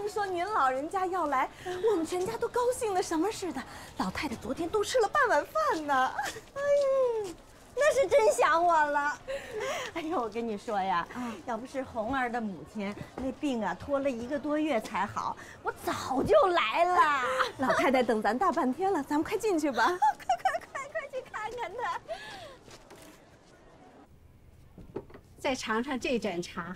听说您老人家要来，我们全家都高兴的什么似的。老太太昨天都吃了半碗饭呢。哎，那是真想我了。哎呦，我跟你说呀，要不是红儿的母亲那病啊拖了1个多月才好，我早就来了。老太太等咱大半天了，咱们快进去吧。快去看看她。再尝尝这盏茶。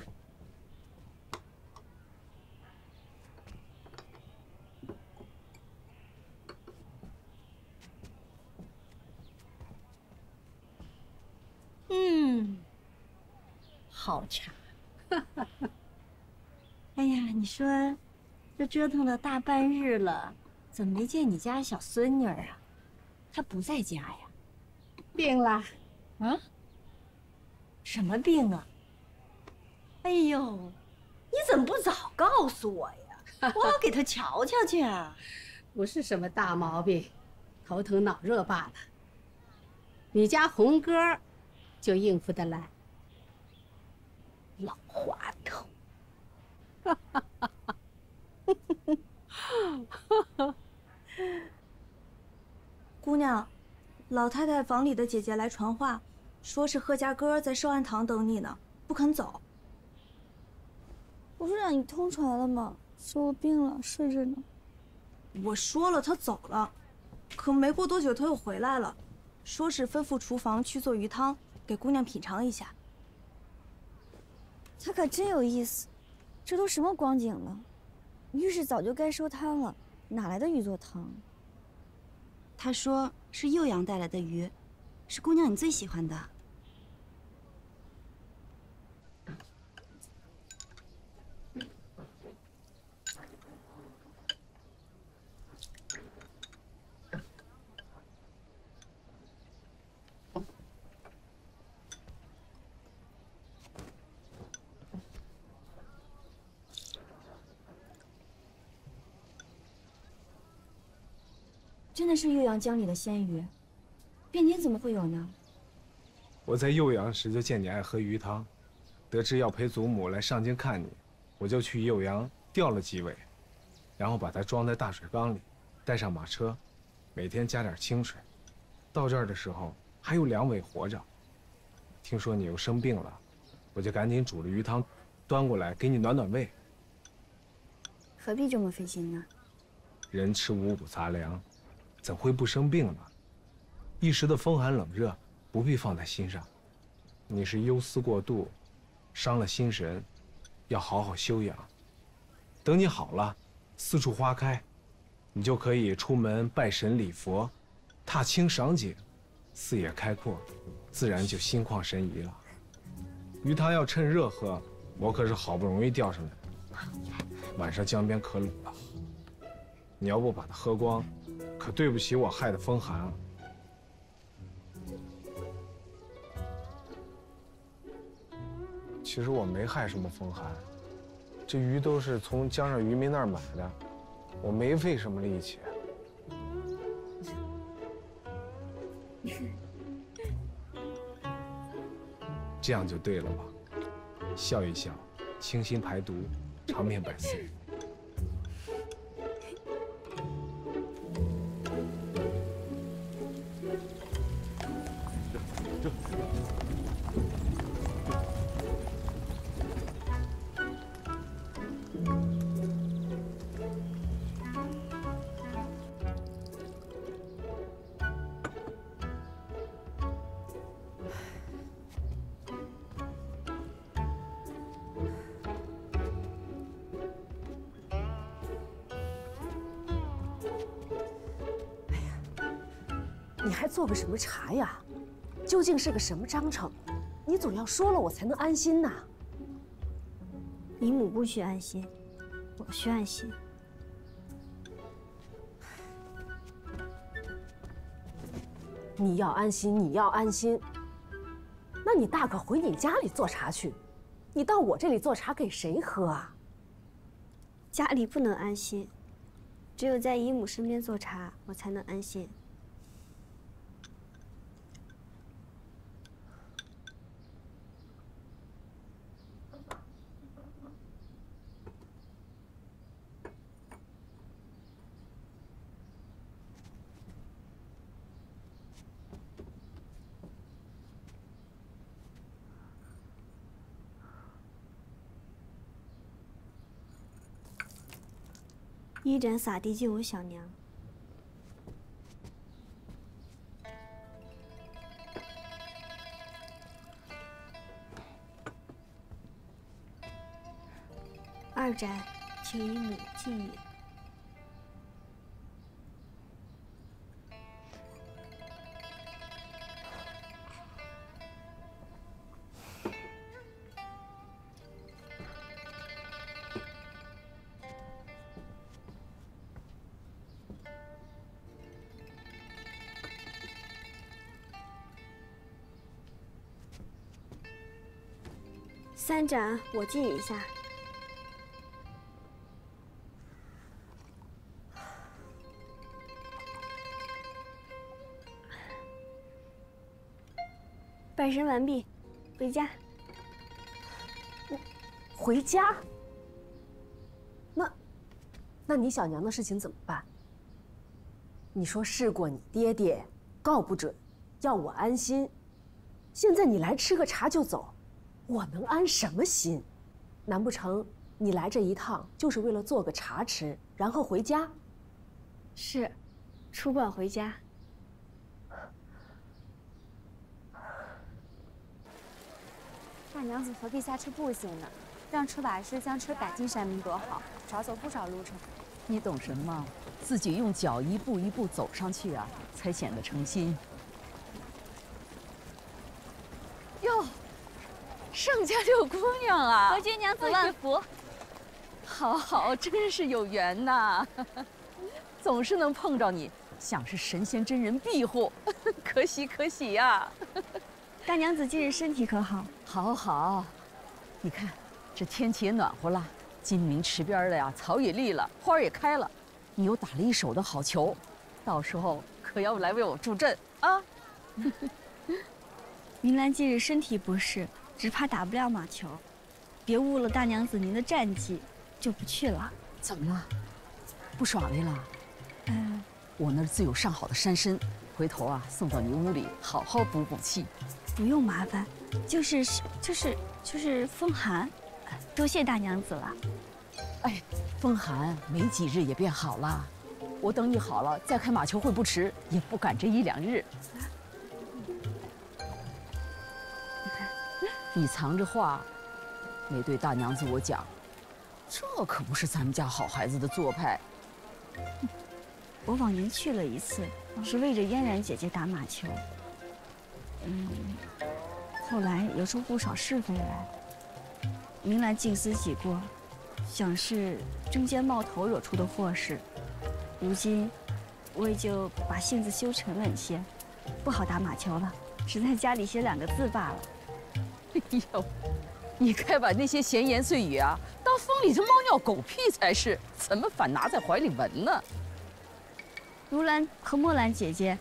好茶。哎呀，你说，这折腾了大半日了，怎么没见你家小孙女啊？她不在家呀？病了。啊？什么病啊？哎呦，你怎么不早告诉我呀？我好给她瞧瞧去啊。不是什么大毛病，头疼脑热罢了。你家红哥就应付得来。老滑头。姑娘，老太太房里的姐姐来传话，说是贺家哥在寿安堂等你呢，不肯走。不是让你通传了吗？说我病了，睡着呢。我说了，他走了，可没过多久他又回来了，说是吩咐厨房去做鱼汤，给姑娘品尝一下。他可真有意思，这都什么光景了？浴室早就该收摊了，哪来的鱼做汤？他说是幼阳带来的鱼，是姑娘你最喜欢的。真的是岳阳江里的鲜鱼，便年怎么会有呢？我在幼阳时就见你爱喝鱼汤，得知要陪祖母来上京看你，我就去幼阳钓了几尾，然后把它装在大水缸里，带上马车，每天加点清水。到这儿的时候还有2尾活着。听说你又生病了，我就赶紧煮了鱼汤，端过来给你暖暖胃。何必这么费心呢？人吃五谷杂粮，怎会不生病呢？一时的风寒冷热，不必放在心上。你是忧思过度，伤了心神，要好好休养。等你好了，四处花开，你就可以出门拜神礼佛，踏青赏景，视野开阔，自然就心旷神怡了。鱼汤要趁热喝，我可是好不容易钓上来的，晚上江边可冷了，你要不把它喝光，可对不起我害的风寒啊。其实我没害什么风寒，这鱼都是从江上渔民那儿买的，我没费什么力气。这样就对了吧？笑一笑，清心排毒，长命百岁。你还做个什么茶呀？究竟是个什么章程？你总要说了，我才能安心呐。姨母不许安心，我需安心。你要安心，你要安心。那你大可回你家里做茶去，你到我这里做茶给谁喝啊？家里不能安心，只有在姨母身边做茶，我才能安心。一盏洒地救我小娘。二盏求以母祭也。三盏我祭一下。拜神完毕，回家。回家？那你小娘的事情怎么办？你说试过你爹爹，告不准，要我安心。现在你来吃个茶就走，我能安什么心？难不成你来这一趟就是为了做个茶吃，然后回家？是，出关回家。大娘子何必下车步行呢？让车把式将车赶进山门多好，少走不少路程。你懂什么？自己用脚一步一步走上去啊，才显得诚心。哟，盛家六姑娘啊！何君娘子万福。好好，真是有缘呐！总是能碰着你，像是神仙真人庇护，可喜可喜呀！大娘子近日身体可好？好好，你看这天气也暖和了，金明池边的呀，草也绿了，花也开了。你又打了一手的好球，到时候可要来为我助阵啊！明兰近日身体不适，只怕打不了马球，别误了大娘子您的战绩，就不去了。怎么了？不爽来了？我那儿自有上好的山参，回头啊送到你屋里，好好补补气。不用麻烦，就是风寒，多谢大娘子了。哎，风寒没几日也变好了，我等你好了再开马球会不迟，也不赶这一两日。你藏着话，没对大娘子我讲，这可不是咱们家好孩子的做派。我往年去了一次，是为着嫣然姐姐打马球。后来有出不少是非来，明兰静思己过，想是中间冒头惹出的祸事。如今我也就把性子修沉稳些，不好打马球了，只在家里写2个字罢了。哎呦，你该把那些闲言碎语啊当风里的猫尿狗屁才是，怎么反拿在怀里闻呢？如兰和墨兰姐姐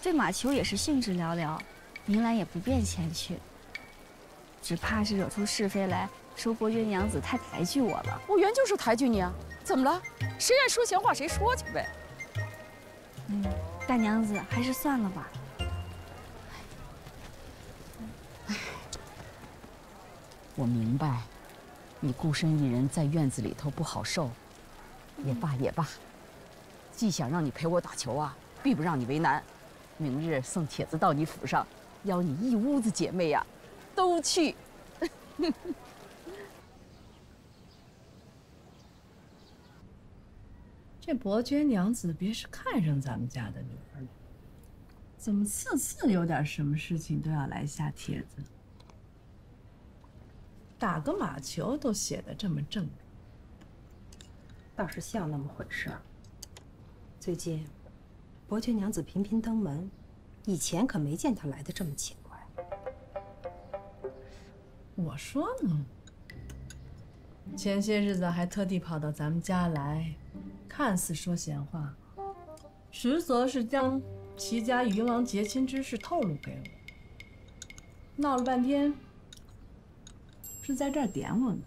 对马球也是兴致寥寥，明兰也不便前去，只怕是惹出是非来，说伯爵娘子太抬举我了。我原就是抬举你啊，怎么了？谁爱说闲话谁说去呗。大娘子还是算了吧。我明白，你孤身一人在院子里头不好受，也罢也罢。既想让你陪我打球啊，必不让你为难。明日送帖子到你府上，邀你一屋子姐妹呀，都去。这伯爵娘子别是看上咱们家的女儿了，怎么次次有点什么事情都要来下帖子？打个马球都写得这么正，倒是像那么回事儿。最近，伯爵娘子频频登门，以前可没见她来的这么勤快。我说呢，前些日子还特地跑到咱们家来，看似说闲话，实则是将齐家与英王结亲之事透露给我。闹了半天，是在这儿点我呢，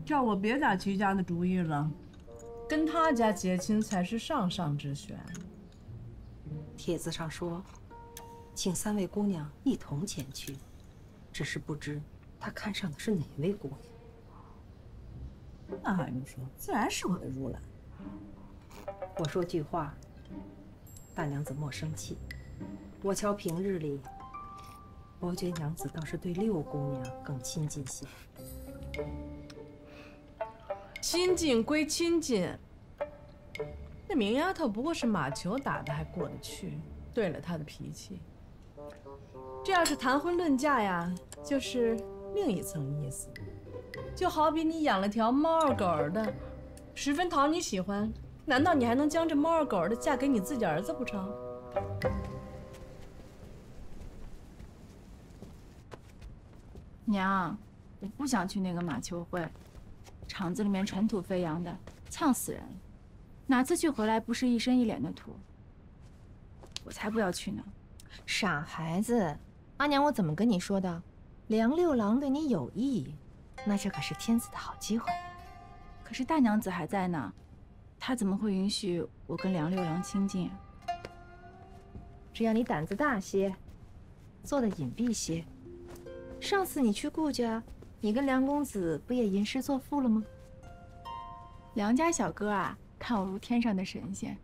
叫我别打齐家的主意了，跟他家结亲才是上上之选。帖子上说，请3位姑娘一同前去，只是不知他看上的是哪位姑娘。那还用说，自然是我的如兰。我说句话，大娘子莫生气。我瞧平日里，伯爵娘子倒是对六姑娘更亲近些。亲近归亲近，那明丫头不过是马球打的还过得去，对了她的脾气。这要是谈婚论嫁呀，就是另一层意思。就好比你养了条猫儿狗儿的，十分讨你喜欢，难道你还能将这猫儿狗儿的嫁给你自己儿子不成？娘，我不想去那个马球会，场子里面尘土飞扬的，呛死人了。哪次去回来不是一身一脸的土？我才不要去呢！傻孩子，阿娘我怎么跟你说的？梁六郎对你有意，那这可是天子的好机会。可是大娘子还在呢，她怎么会允许我跟梁六郎亲近啊？只要你胆子大些，做得隐蔽些。上次你去顾家，你跟梁公子不也吟诗作赋了吗？梁家小哥啊，看我如天上的神仙。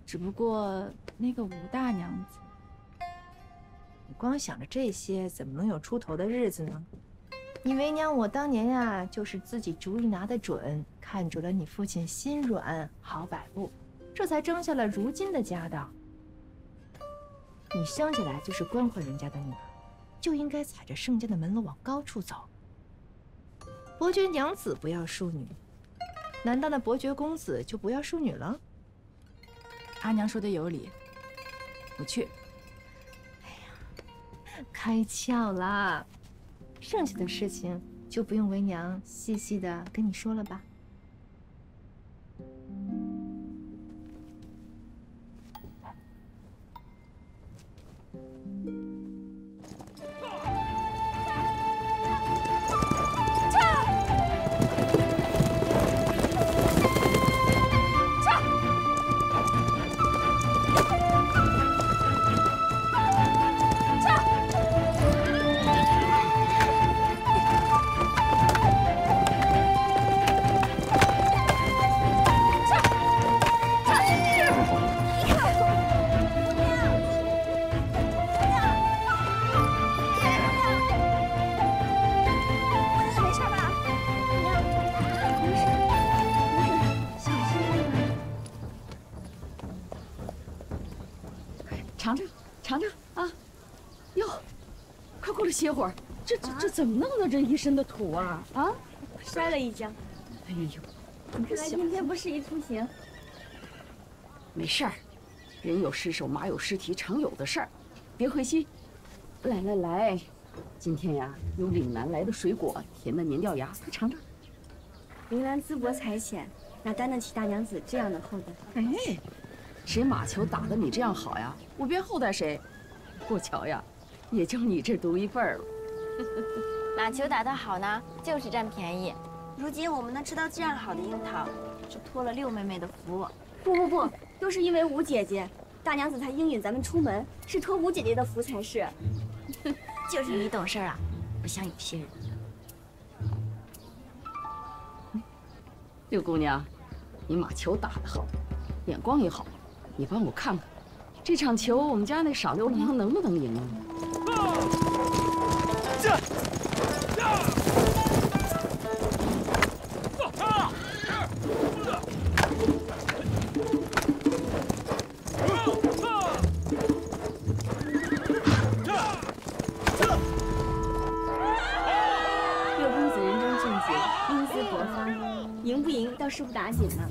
只不过那个吴大娘子，你光想着这些，怎么能有出头的日子呢？你为娘我当年呀，就是自己主意拿得准，看准了你父亲心软好摆布，这才争下了如今的家当。你生下来就是官宦人家的女儿，就应该踩着盛家的门楼往高处走。伯爵娘子不要淑女，难道那伯爵公子就不要淑女了？阿娘说的有理，我去。开窍啦，剩下的事情就不用为娘细细的跟你说了吧。尝尝，尝尝啊！哟，快过来歇会儿。这怎么弄的？这一身的土啊！啊，摔了一跤。哎呦，看来今天不适宜出行。没事儿，人有失手，马有失蹄，常有的事儿，别灰心。来来来，今天呀，有岭南来的水果，甜的粘掉牙，快尝尝。云兰淄博才浅，哪担得起大娘子这样的厚待？哎，谁马球打得你这样好呀？我便厚待谁。过桥呀，也就你这独一份儿了。马球打得好呢，就是占便宜。如今我们能吃到这样好的樱桃，是托了六妹妹的福。不，都是因为吴姐姐，大娘子才应允咱们出门，是托吴姐姐的福才是。就是你懂事啊，不像有些人。六姑娘，你马球打得好，眼光也好，你帮我看看，这场球我们家那傻六郎能不能赢啊？六公子人中俊杰，英姿勃发，赢不赢倒是不打紧呢。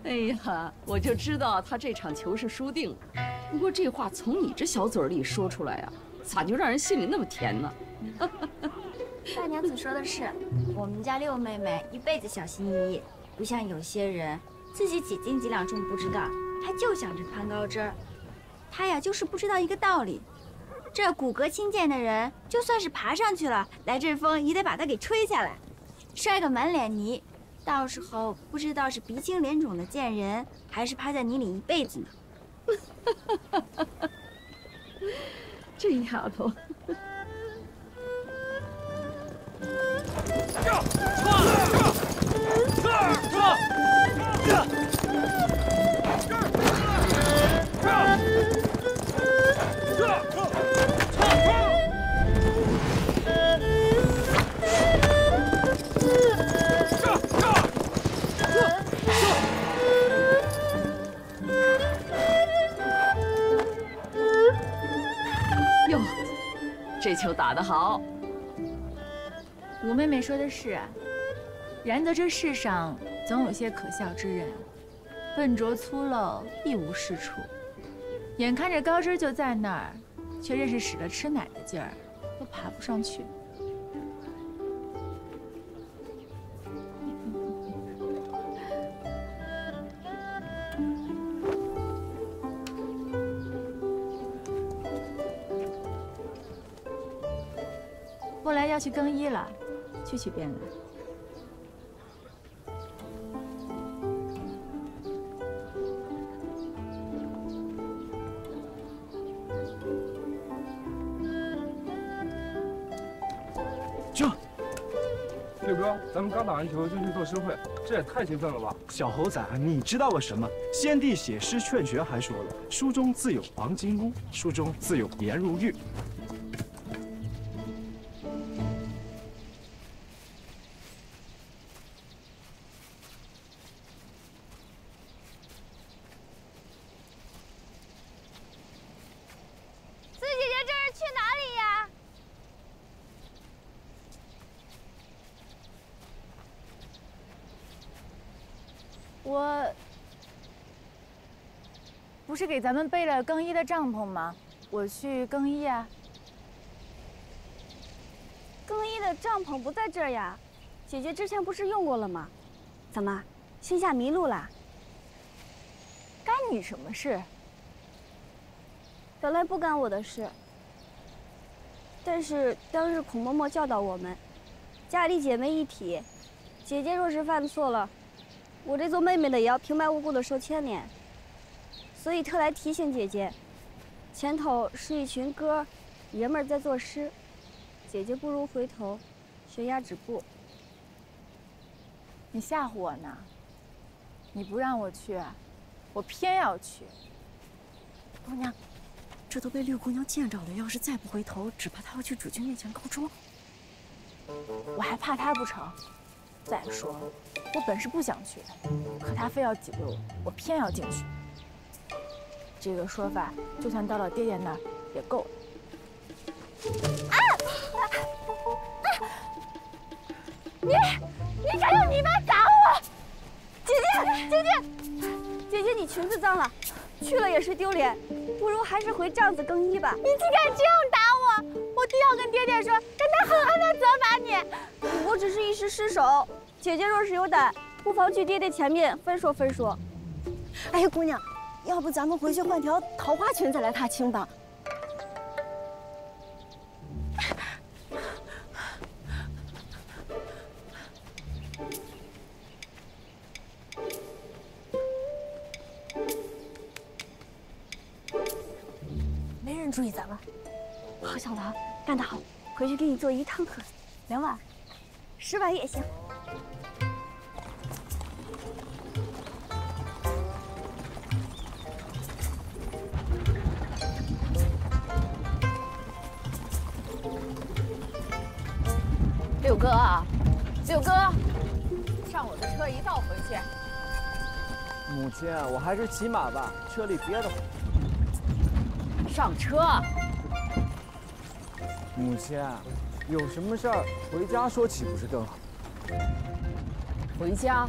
哎呀，我就知道他这场球是输定了。不过这话从你这小嘴里说出来呀，咋就让人心里那么甜呢？大娘子说的是，我们家六妹妹一辈子小心翼翼，不像有些人自己几斤几两重不知道，还就想着攀高枝儿。她呀，就是不知道一个道理，这骨骼轻健的人，就算是爬上去了，来阵风也得把他给吹下来，摔个满脸泥。到时候不知道是鼻青脸肿的见人，还是趴在泥里一辈子呢。这丫头。这球打得好。吴妹妹说的是啊，然得这世上总有些可笑之人，笨拙粗陋，一无是处。眼看着高枝就在那儿，却认是使了吃奶的劲儿，都爬不上去。后来要去更衣了，去取便来。这，六哥，咱们刚打完球就去做诗会，这也太兴奋了吧！小猴仔，你知道个什么？先帝写诗劝学还说了：“书中自有黄金屋，书中自有颜如玉。”我不是给咱们备了更衣的帐篷吗？我去更衣啊。更衣的帐篷不在这儿呀，姐姐之前不是用过了吗？怎么，心下迷路啦？干你什么事？本来不干我的事，但是当日孔嬷嬷教导我们，家里姐妹一体，姐姐若是犯错了，我这做妹妹的也要平白无故的受牵连，所以特来提醒姐姐，前头是一群哥爷们儿在作诗，姐姐不如回头悬崖止步。你吓唬我呢？你不让我去，我偏要去。姑娘，这都被六姑娘见着了，要是再不回头，只怕她要去主君面前告状。我还怕她不成？再说了，我本是不想去的，可他非要挤兑我，我偏要进去。这个说法，就算到了爹爹那儿也够了。你敢用泥巴打我？姐姐，你裙子脏了，去了也是丢脸，不如还是回帐子更衣吧。你竟敢这样打我！我定要跟爹爹说，让他狠狠地责罚你。我只是一时失手，姐姐若是有胆，不妨去爹爹前面分说分说。哎呀，姑娘，要不咱们回去换条桃花裙子来踏青吧？没人注意咱们。好小子，干得好！回去给你做鱼汤喝，2碗，10碗也行。六哥啊，六哥，上我的车一道回去。母亲，我还是骑马吧，车里憋得慌。上车。母亲，有什么事儿回家说岂不是更好？回家，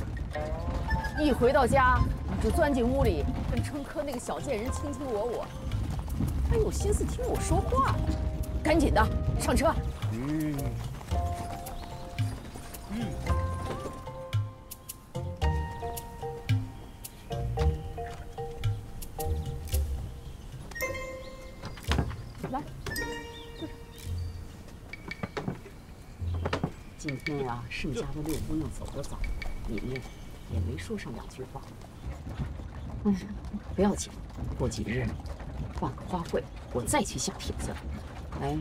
一回到家你就钻进屋里，跟春科那个小贱人卿卿我我，还有心思听我说话？赶紧的，上车。来，今天呀，盛家的六姑娘走得早，你们也没说上2句话。不要紧，过几日办个花卉，我再去下帖子。哎，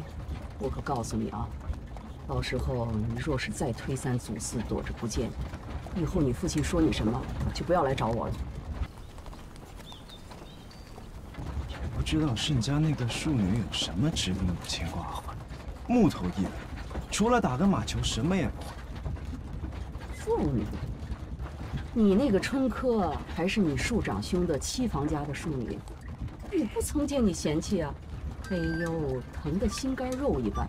我可告诉你啊，到时候你若是再推3阻4，躲着不见，以后你父亲说你什么，就不要来找我了。不知道盛家那个庶女有什么直命无牵挂魂，木头一人，除了打个马球，什么也不会。庶女？你那个春科还是你庶长兄的妻房家的庶女，我不曾见你嫌弃啊。哎呦，疼得心肝肉一般，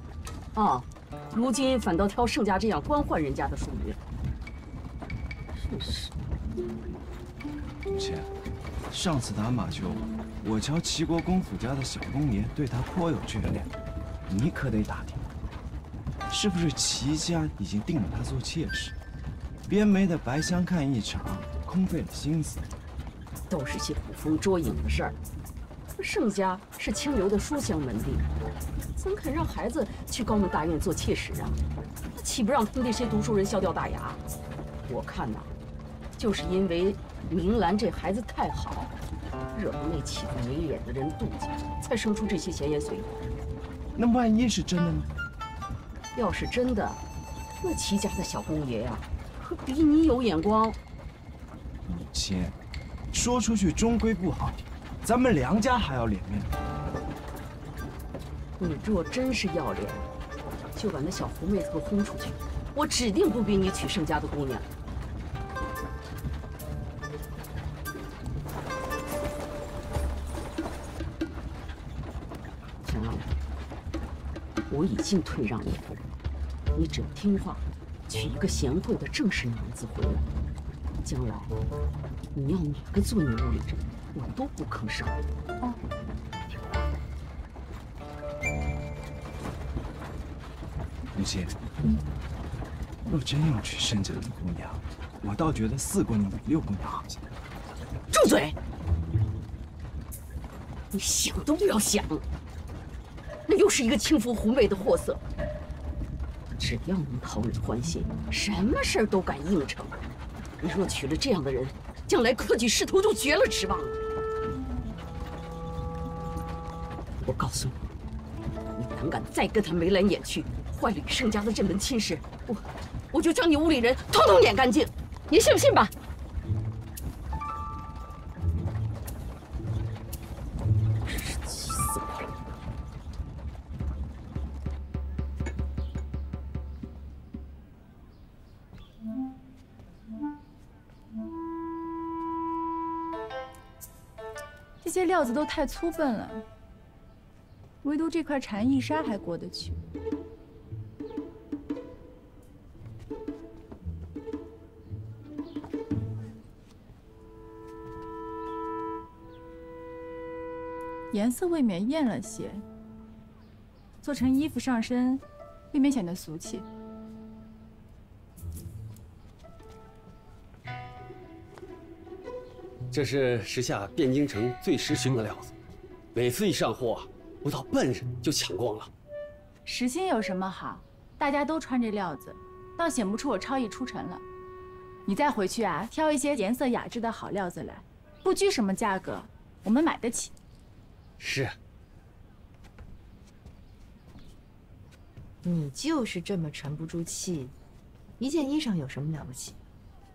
啊！如今反倒挑盛家这样官宦人家的淑女，真是。母亲，上次打马球，我瞧齐国公府家的小公爷对他颇有眷恋，你可得打听，是不是齐家已经定了他做妾室？别没得白相看一场，空费了心思。都是些捕风捉影的事儿。盛家是清流的书香门第，怎肯让孩子去高门大院做妾室啊？那岂不让他们这些读书人笑掉大牙？我看呐，就是因为明兰这孩子太好，惹得那欺负没脸的人妒忌，才生出这些闲言碎语。那万一是真的呢？要是真的，那齐家的小公爷呀，可比你有眼光。母亲，说出去终归不好听。咱们梁家还要脸面。你若真是要脸，就把那小狐妹子给轰出去，我指定不逼你娶盛家的姑娘。小娘，我已经退让你夫人，你只要听话，娶一个贤惠的正室娘子回来，将来你要哪个做你屋里人，我都不吭声。哦，母亲，若真要娶盛家的姑娘，我倒觉得4姑娘比6姑娘好些。住嘴！你想都不要想，那又是一个轻浮狐媚的货色。只要能讨人欢心，什么事儿都敢应承。你若娶了这样的人，将来科举仕途就绝了指望了。我告诉你，你胆敢再跟他眉来眼去，坏了你盛家的这门亲事，我就将你屋里人统统撵干净，你信不信吧？真是气死我了！这些料子都太粗笨了，唯独这块蝉翼纱还过得去。颜色未免艳了些，做成衣服上身，未免显得俗气。这是时下汴京城最时兴的料子，每次一上货，不到半日就抢光了。时兴有什么好？大家都穿这料子，倒显不出我超逸出尘了。你再回去啊，挑一些颜色雅致的好料子来，不拘什么价格，我们买得起。是。你就是这么沉不住气，一件衣裳有什么了不起？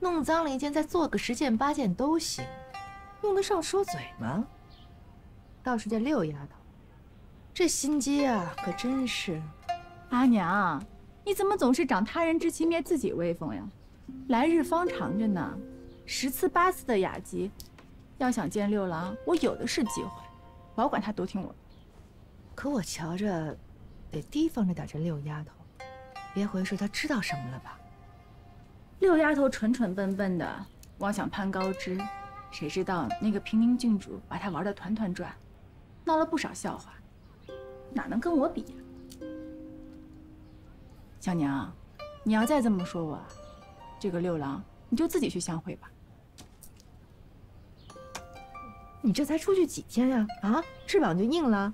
弄脏了一件，再做个10件8件都行，用得上说嘴吗？倒是这6丫头，这心机啊，可真是。阿娘，你怎么总是长他人之气灭自己威风呀？来日方长着呢，10次8次的雅集，要想见6郎，我有的是机会。保管他都听我。可我瞧着，得提防着点这6丫头，别回是她知道什么了吧？6丫头蠢蠢笨笨的，妄想攀高枝，谁知道那个平宁郡主把她玩得团团转，闹了不少笑话，哪能跟我比呀？小娘，你要再这么说我，这个6郎你就自己去相会吧。你这才出去几天呀？啊，翅膀就硬了？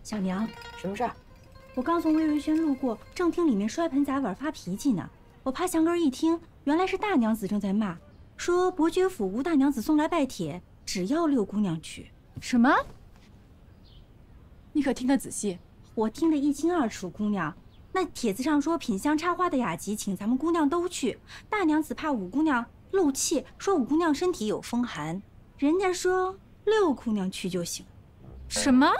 小娘，什么事儿？我刚从魏瑞轩路过，正听里面摔盆砸碗发脾气呢。我趴墙根一听，原来是大娘子正在骂，说伯爵府吴大娘子送来拜帖，只要6姑娘去。什么？你可听得仔细？我听得一清二楚，姑娘。那帖子上说品香插花的雅集，请咱们姑娘都去。大娘子怕5姑娘漏气，说5姑娘身体有风寒。人家说6姑娘去就行。什么？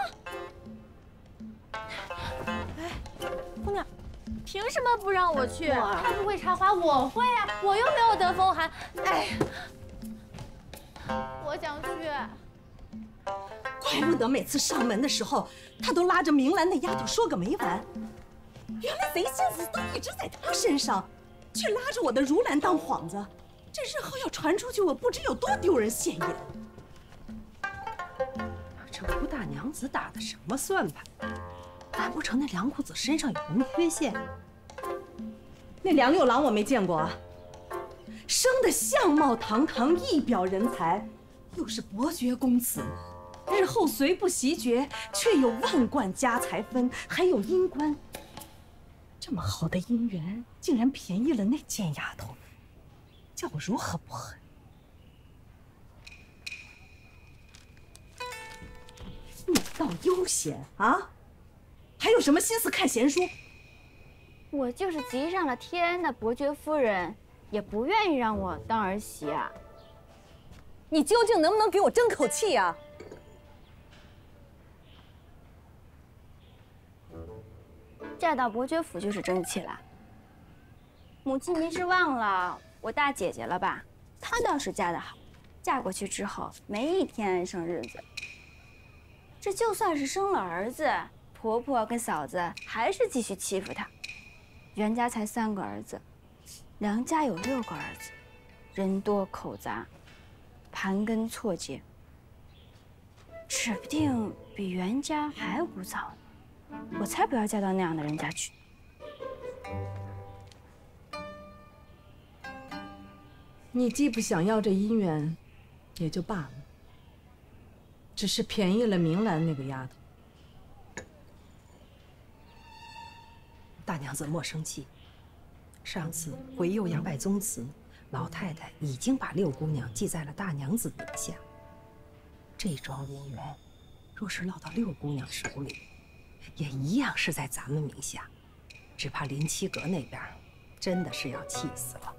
哎，姑娘，凭什么不让我去？她不会插花，我会啊，我又没有得风寒。哎，我想去。怪不得每次上门的时候，他都拉着明兰那丫头说个没完。原来贼心思都一直在他身上，却拉着我的如兰当幌子，这日后要传出去，我不知有多丢人现眼。这吴大娘子打的什么算盘？难不成那梁公子身上有什么缺陷？那梁六郎我没见过啊，生得相貌堂堂，一表人才，又是伯爵公子，日后虽不袭爵，却有万贯家财分，还有阴官。这么好的姻缘，竟然便宜了那贱丫头，叫我如何不恨？你倒悠闲啊，还有什么心思看闲书？我就是急上了天的伯爵夫人，也不愿意让我当儿媳啊。你究竟能不能给我争口气啊？嫁到伯爵府就是争气了。母亲您是忘了我大姐姐了吧？她倒是嫁得好，嫁过去之后没一天安生日子。这就算是生了儿子，婆婆跟嫂子还是继续欺负她。袁家才3个儿子，梁家有6个儿子，人多口杂，盘根错节，指不定比袁家还污糟呢。我才不要嫁到那样的人家去。你既不想要这姻缘，也就罢了，只是便宜了明兰那个丫头。大娘子莫生气。上次回右阳拜宗祠，老太太已经把6姑娘记在了大娘子名下。这桩姻缘，若是落到6姑娘手里，也一样是在咱们名下。只怕林七阁那边真的是要气死了。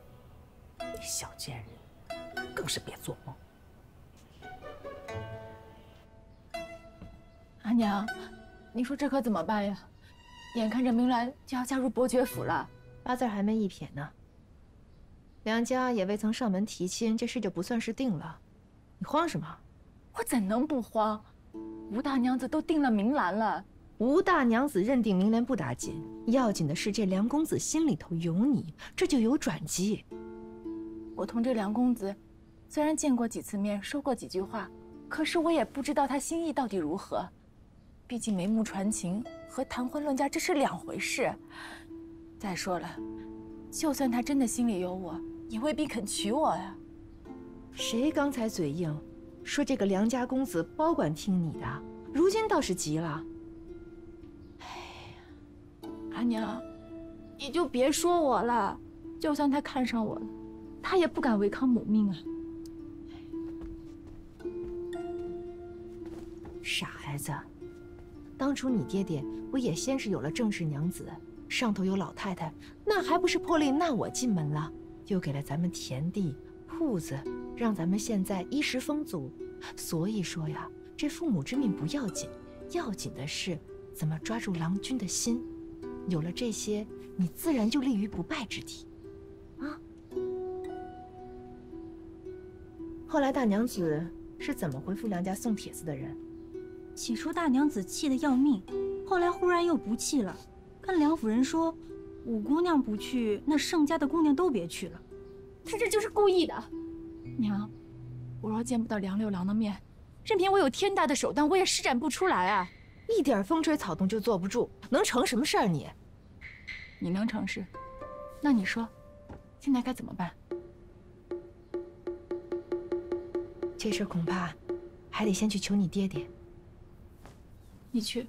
小贱人，更是别做梦。阿娘，你说这可怎么办呀？眼看着明兰就要嫁入伯爵府了，8字还没一撇呢。梁家也未曾上门提亲，这事就不算是定了。你慌什么？我怎能不慌？吴大娘子都定了明兰了。吴大娘子认定明兰不打紧，要紧的是这梁公子心里头有你，这就有转机。我同这梁公子虽然见过几次面，说过几句话，可是我也不知道他心意到底如何。毕竟眉目传情和谈婚论嫁这是2回事。再说了，就算他真的心里有我，也未必肯娶我呀。谁刚才嘴硬，说这个梁家公子包管听你的，如今倒是急了。哎呀，阿娘，你就别说我了。就算他看上我了，他也不敢违抗母命啊。傻孩子，当初你爹爹不也先是有了正室娘子，上头有老太太，那还不是破例纳我进门了？又给了咱们田地、铺子，让咱们现在衣食丰足。所以说呀，这父母之命不要紧，要紧的是怎么抓住郎君的心。有了这些，你自然就立于不败之地，啊。后来大娘子是怎么回复梁家送帖子的人？起初大娘子气得要命，后来忽然又不气了，跟梁夫人说，5姑娘不去，那盛家的姑娘都别去了。他这就是故意的。娘，我若见不到梁六郎的面，任凭我有天大的手段，我也施展不出来啊！一点风吹草动就坐不住，能成什么事儿你？你能成事，那你说，现在该怎么办？这事恐怕还得先去求你爹爹。你去。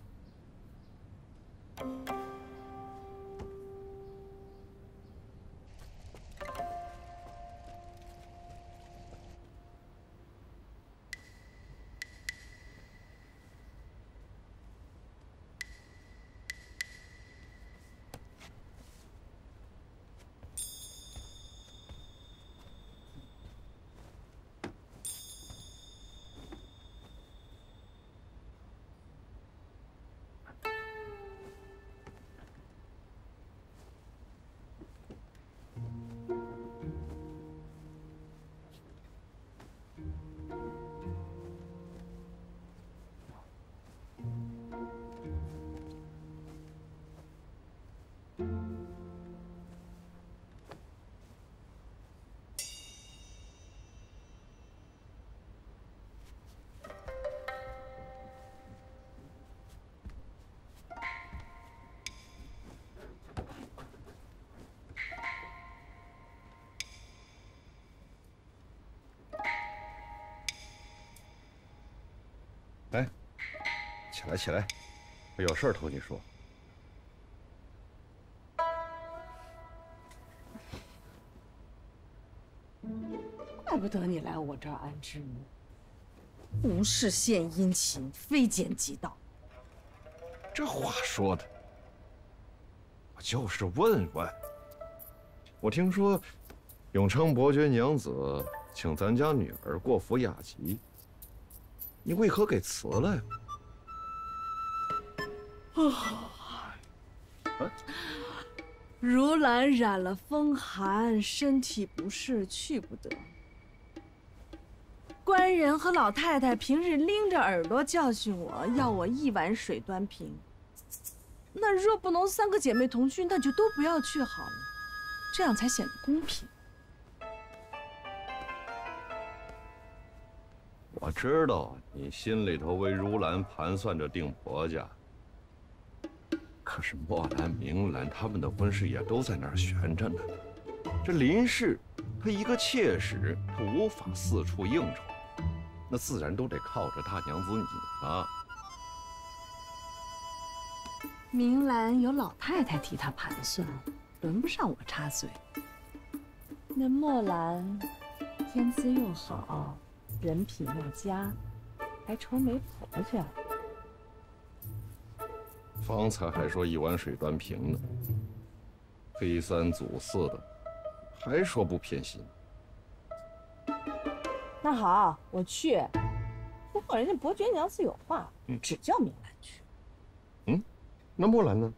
起来起来，我有事儿同你说。怪不得你来我这儿安置呢。无事献殷勤，非奸即盗。这话说的，我就是问问。我听说，永昌伯爵娘子请咱家女儿过府雅集，你为何给辞了呀？如兰染了风寒，身体不适，去不得。官人和老太太平日拎着耳朵教训我，要我一碗水端平。那若不能3个姐妹同去，那就都不要去好了，这样才显得公平。我知道你心里头为如兰盘算着定婆家，可是墨兰、明兰他们的婚事也都在那儿悬着呢。这林氏，她一个妾室，她无法四处应酬，那自然都得靠着大娘子你啊。明兰有老太太替她盘算，轮不上我插嘴。那墨兰天资又好，人品又佳，还愁没婆家。方才还说一碗水端平呢，非三阻四的，还说不偏心。那好，我去。不过人家伯爵娘子有话，只叫明兰去。那墨兰呢？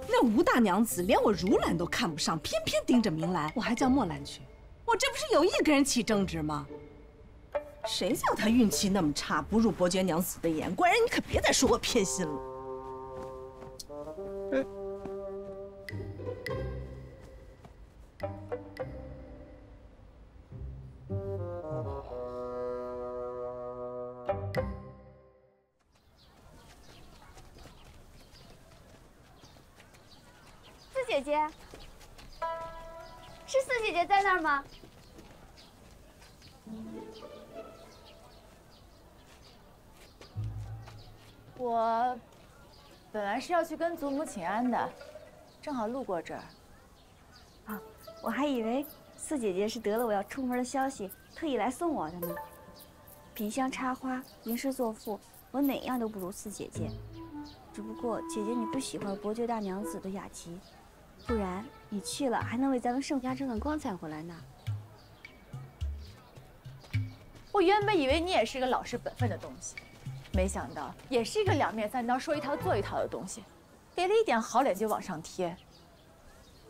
那吴大娘子连我如兰都看不上，偏偏盯着明兰，我还叫墨兰去，我这不是有意跟人起争执吗？谁叫她运气那么差，不入伯爵娘子的眼？官人，你可别再说我偏心了。四姐姐，是四姐姐在那儿吗？我本来是要去跟祖母请安的，正好路过这儿。啊，我还以为四姐姐是得了我要出门的消息，特意来送我的呢。品香插花，吟诗作赋，我哪样都不如四姐姐。只不过姐姐你不喜欢伯爵大娘子的雅集，不然你去了还能为咱们盛家争个光彩回来呢。我原本以为你也是个老实本分的东西，没想到也是一个两面三刀、说一套做一套的东西，给了一点好脸就往上贴。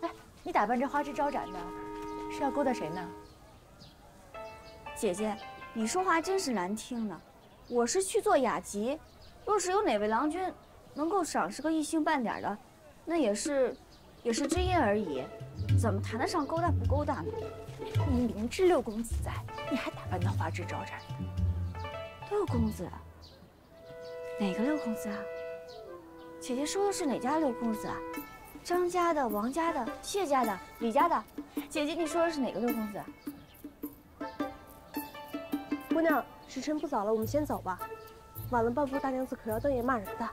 哎，你打扮这花枝招展的，是要勾搭谁呢？姐姐，你说话真是难听呢。我是去做雅集，若是有哪位郎君能够赏识个一星半点的，那也是知音而已，怎么谈得上勾搭不勾搭呢？你明知六公子在，你还打扮得花枝招展。六公子？哪个六公子啊？姐姐说的是哪家六公子啊？张家的、王家的、谢家的、李家的？姐姐，你说的是哪个六公子啊？姑娘，时辰不早了，我们先走吧。晚了半步，大娘子可要瞪眼骂人的。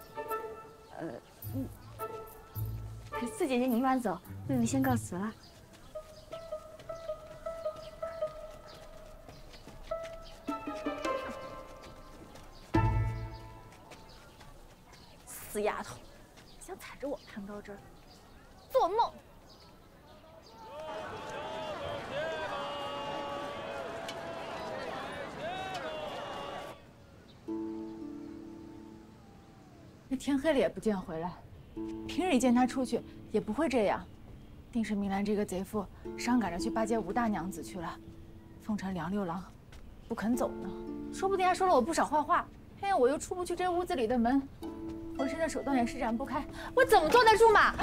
四姐姐您慢走，妹妹先告辞了。死丫头，想踩着我攀高枝儿，做梦！那天黑了也不见回来，平日一见他出去也不会这样，定是明兰这个贼妇伤赶着去巴结吴大娘子去了，奉承梁六郎不肯走呢，说不定还说了我不少坏话，偏要我又出不去这屋子里的门，浑身的手段也施展不开，我怎么坐得住嘛？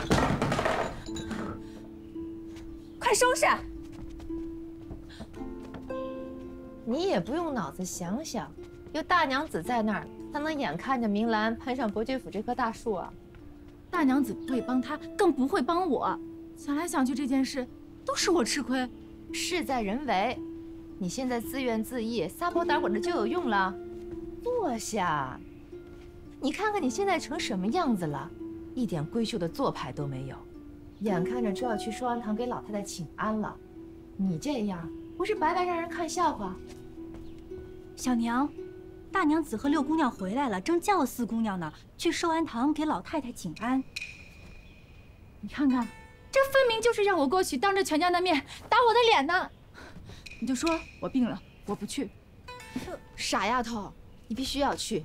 快收拾！你也不用脑子想想，有大娘子在那儿，她能眼看着明兰攀上伯爵府这棵大树啊？大娘子不会帮她，更不会帮我。想来想去，这件事都是我吃亏，事在人为。你现在自怨自艾、撒泼打滚的就有用了。坐下，你看看你现在成什么样子了，一点闺秀的做派都没有，眼看着就要去寿安堂给老太太请安了，你这样不是白白让人看笑话？小娘，大娘子和六姑娘回来了，正叫四姑娘呢，去寿安堂给老太太请安。你看看，这分明就是让我过去当着全家的面打我的脸呢！你就说我病了，我不去。傻丫头，你必须要去。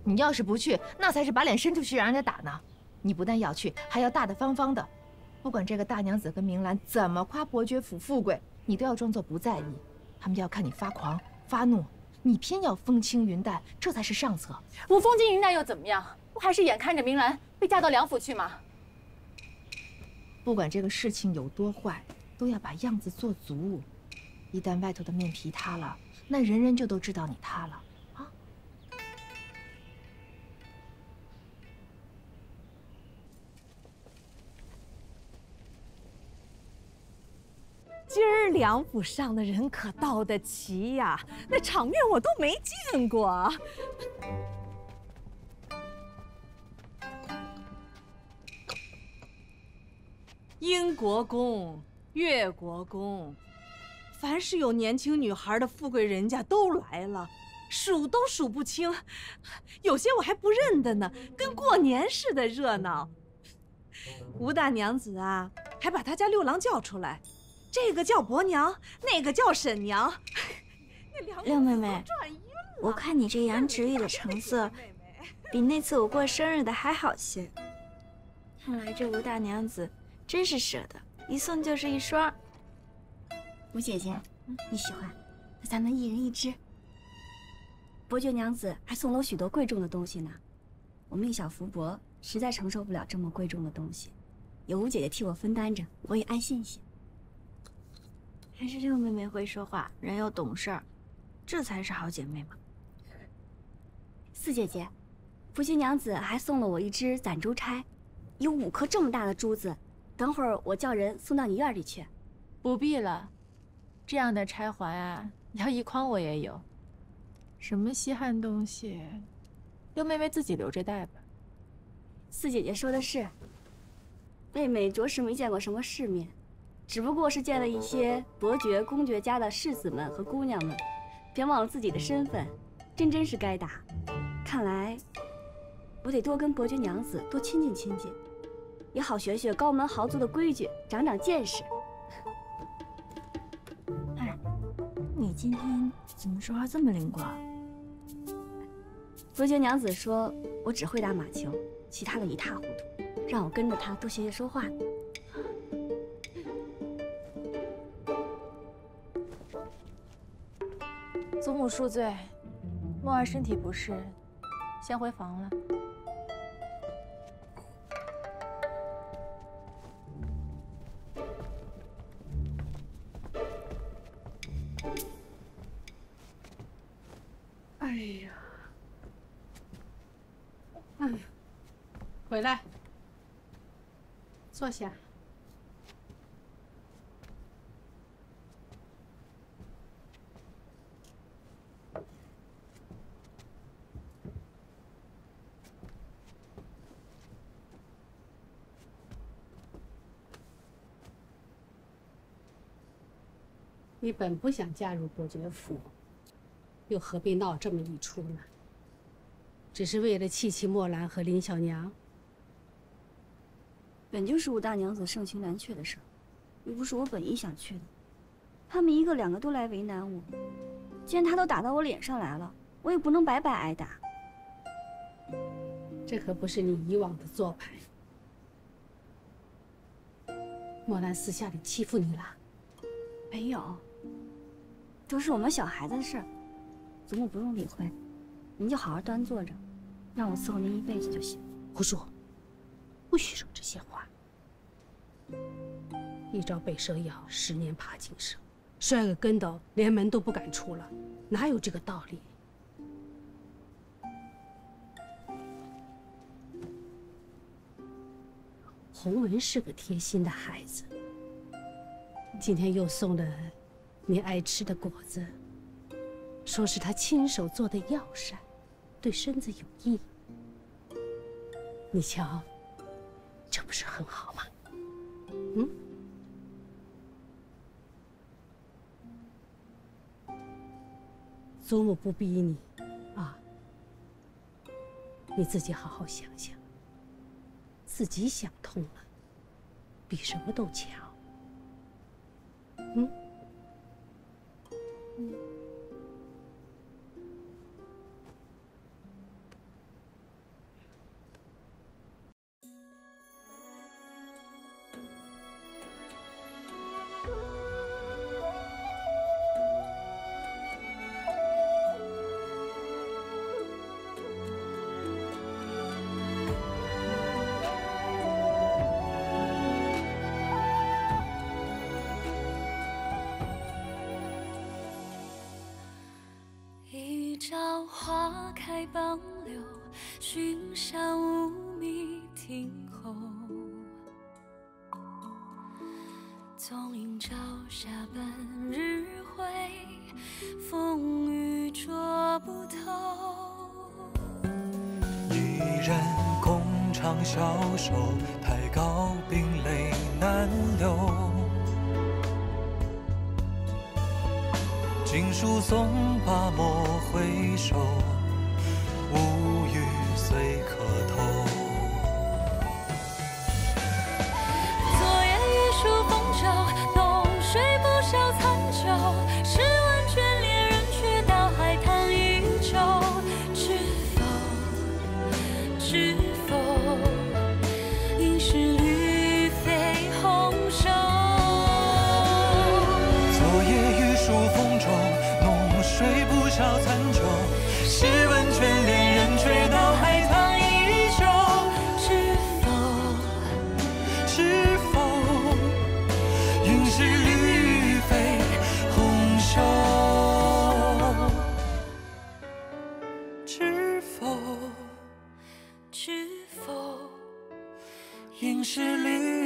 你要是不去，那才是把脸伸出去让人家打呢。你不但要去，还要大大方方的。不管这个大娘子和明兰怎么夸伯爵府富贵，你都要装作不在意。他们要看你发狂发怒，你偏要风轻云淡，这才是上策。我风轻云淡又怎么样？不还是眼看着明兰被嫁到梁府去吗？不管这个事情有多坏，都要把样子做足。一旦外头的面皮塌了，那人人就都知道你塌了啊！今儿梁府上的人可到得齐呀，那场面我都没见过。英国公、越国公，凡是有年轻女孩的富贵人家都来了，数都数不清，有些我还不认得呢，跟过年似的热闹。吴大娘子啊，还把她家六郎叫出来，这个叫伯娘，那个叫婶娘。六妹妹，我看你这羊脂里的成色，比那次我过生日的还好些。看来这吴大娘子真是舍得，一送就是一双。吴姐姐，你喜欢，那咱们一人一只。伯爵娘子还送了我许多贵重的东西呢，我命小福薄，实在承受不了这么贵重的东西，有吴姐姐替我分担着，我也安心些。还是六妹妹会说话，人又懂事儿，这才是好姐妹嘛。四姐姐，伯爵娘子还送了我一只攒珠钗，有5颗这么大的珠子，等会儿我叫人送到你院里去。不必了，这样的钗环啊，要1筐我也有。什么稀罕东西，六妹妹自己留着带吧。四姐姐说的是，妹妹着实没见过什么世面，只不过是见了一些伯爵、公爵家的世子们和姑娘们，别忘了自己的身份，真是该打。看来我得多跟伯爵娘子多亲近亲近，也好学学高门豪族的规矩，长长见识。哎，你今天怎么说话这么灵光？伯爵娘子说我只会打马球，其他的一塌糊涂，让我跟着她多学学说话。祖母恕罪，墨儿身体不适，先回房了。哎呀，哎呀，回来，坐下。你本不想嫁入伯爵府，又何必闹这么一出呢？只是为了气墨兰和林小娘。本就是吴大娘子盛情难却的事儿，又不是我本意想去的。他们1个2个都来为难我，既然他都打到我脸上来了，我也不能白白挨打。这可不是你以往的做派。墨兰私下里欺负你了？没有，都是我们小孩子的事儿，祖母不用理会，您就好好端坐着，让我伺候您一辈子就行。胡说，不许说这些话。一朝被蛇咬，10年爬井绳，摔个跟斗，连门都不敢出了，哪有这个道理？洪文是个贴心的孩子，今天又送了你爱吃的果子，说是他亲手做的药膳，对身子有益。你瞧，这不是很好吗？嗯？祖母不逼你，啊，你自己好好想想。自己想通了，比什么都强。嗯。一朝花开傍柳，寻山无觅听候。纵饮朝霞半日晖，风雨捉不透。一人共长消瘦，太高冰泪难流。锦书送罢莫回首，无语随客偷。昨夜玉树风骤，浓水不消残酒。试问卷帘人，却道海棠依旧。知否？知否？应是绿肥红瘦。昨夜玉树风骤，浓水不消残酒。试问卷帘人，却道海棠依旧。知否？知否？应是绿肥红瘦。知否？知否？应是绿